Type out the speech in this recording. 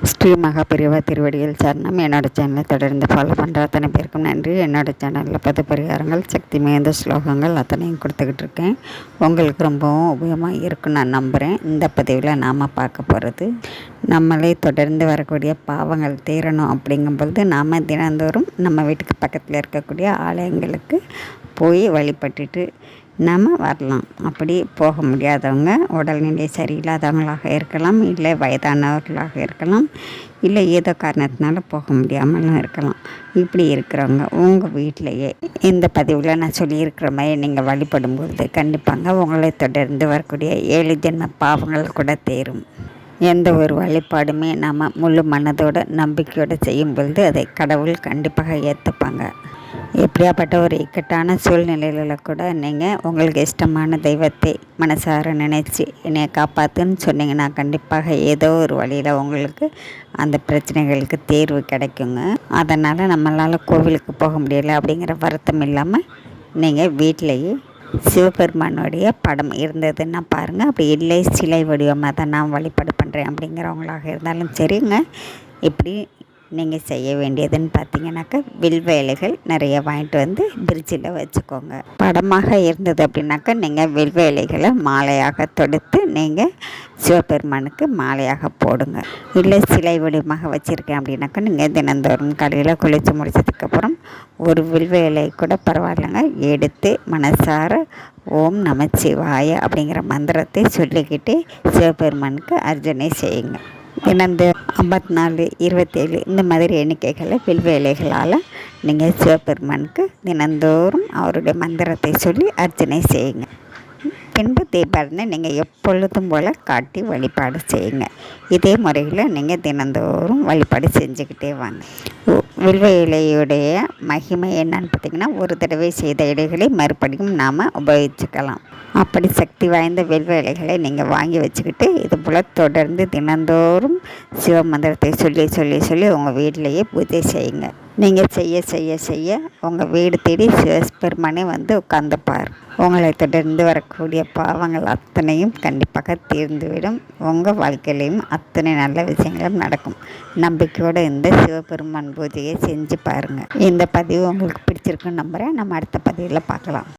ஸ்ரீ மகாபெரிவா திருவடிகள் சரணம். என்னோடய சேனலை தொடர்ந்து ஃபாலோ பண்ணுற அத்தனை பேருக்கும் நன்றி. என்னோடய சேனலில் 10 பரிகாரங்கள், சக்தி மிகுந்த ஸ்லோகங்கள் அத்தனையும் கொடுத்துக்கிட்டு இருக்கேன். உங்களுக்கு ரொம்பவும் உபயோகமாக இருக்குன்னு நான் நம்புகிறேன். இந்த பதிவில் நாம் பார்க்க போகிறது, நம்மளே தொடர்ந்து வரக்கூடிய பாவங்கள் தீரணும் அப்படிங்கும்பொழுது நாம் தினந்தோறும் நம்ம வீட்டுக்கு பக்கத்தில் இருக்கக்கூடிய ஆலயங்களுக்கு போய் வழிபட்டுட்டு நம்ம வரலாம். அப்படி போக முடியாதவங்க, உடல்நிலை சரியில்லாதவங்களாக இருக்கலாம், இல்லை வயதானவர்களாக இருக்கலாம், இல்லை ஏதோ காரணத்தினால போக முடியாமலும் இருக்கலாம். இப்படி இருக்கிறவங்க உங்கள் வீட்டிலையே இந்த பதிவில் நான் சொல்லியிருக்கிற மாதிரி நீங்கள் வழிபடும்பொழுது கண்டிப்பாங்க உங்களை தொடர்ந்து வரக்கூடிய 7 ஜென்ம பாவங்கள் கூட தேரும். எந்த ஒரு வழிபாடுமே நம்ம முழு மனதோட நம்பிக்கையோடு செய்யும் பொழுது அதை கடவுள் கண்டிப்பாக ஏற்றுப்பாங்க. எப்படியாப்பட்ட ஒரு இக்கட்டான சூழ்நிலையில் கூட நீங்கள் உங்களுக்கு இஷ்டமான தெய்வத்தை மனசார நினச்சி என்னை காப்பாற்றுன்னு சொன்னீங்கன்னா கண்டிப்பாக ஏதோ ஒரு வழியில் உங்களுக்கு அந்த பிரச்சனைகளுக்கு தீர்வு கிடைக்குங்க. அதனால் நம்மளால் கோவிலுக்கு போக முடியலை அப்படிங்கிற வருத்தம் இல்லாமல் நீங்கள் வீட்டிலையே சிவபெருமானுடைய படம் இருந்ததுன்னா பாருங்கள். அப்படி இல்லை சிலை வடிவமாக தான் நான் வழிபாடு பண்ணுறேன் அப்படிங்கிறவங்களாக இருந்தாலும் சரிங்க. இப்படி நீங்கள் செய்ய வேண்டியதுன்னு பார்த்தீங்கன்னாக்கா வில்வ இலைகள் நிறைய வாங்கிட்டு வந்து பிரிட்ஜில் வச்சுக்கோங்க. படமாக இருந்தது அப்படின்னாக்கா நீங்கள் வில்வ இலைகளை மாலையாக தொடுத்து நீங்கள் சிவபெருமானுக்கு மாலையாக போடுங்க. இல்லை சிலை வடிவமாக வச்சுருக்கேன் அப்படின்னாக்கா நீங்கள் தினந்தோறும் காலையில் குளித்து முடிச்சதுக்கப்புறம் ஒரு வில்வ இலை கூட பரவாயில்லைங்க எடுத்து மனசார ஓம் நமச்சிவாய அப்படிங்கிற மந்திரத்தை சொல்லிக்கிட்டு சிவபெருமானுக்கு அர்ச்சனை செய்யுங்க. தினந்து 54, 27 இந்த மாதிரி எண்ணிக்கைகளை வில்வ இலைகளால் நீங்கள் சிவபெருமானுக்கு தினந்தோறும் அவருடைய மந்திரத்தை சொல்லி அர்ச்சனை செய்யுங்க. பின்பு தீபாவளி நீங்கள் எப்பொழுதும் போல் காட்டி வழிபாடு செய்யுங்க. இதே முறையில் நீங்கள் தினந்தோறும் வழிபாடு செஞ்சுக்கிட்டே வாங்க. வில்வ இலையுடைய மகிமை என்னன்னு பார்த்திங்கன்னா, ஒரு தடவை செய்த இலைகளை மறுபடியும் நாம் உபயோகிச்சுக்கலாம். அப்படி சக்தி வாய்ந்த வில்வ இலைகளை நீங்கள் வாங்கி வச்சுக்கிட்டு இது போல் தொடர்ந்து தினந்தோறும் சிவ மந்திரத்தை சொல்லி சொல்லி சொல்லி உங்கள் வீட்டிலையே பூஜை செய்யுங்க. நீங்கள் செய்ய செய்ய செய்ய உங்கள் வீடு தேடி சிவபெருமானே வந்து உட்கார்ந்துப்பார். உங்களை தொடர்ந்து வரக்கூடிய பாவங்கள் அத்தனையும் கண்டிப்பாக தீர்ந்துவிடும். உங்கள் வாழ்க்கையிலையும் அத்தனை நல்ல விஷயங்களும் நடக்கும். நம்பிக்கையோடு இந்த சிவபெருமான் பூஜையை செஞ்சு பாருங்கள். இந்த பதிவு உங்களுக்கு பிடிச்சிருக்குன்னு நம்புகிறேன். நம்ம அடுத்த பதிவில் பார்க்கலாம்.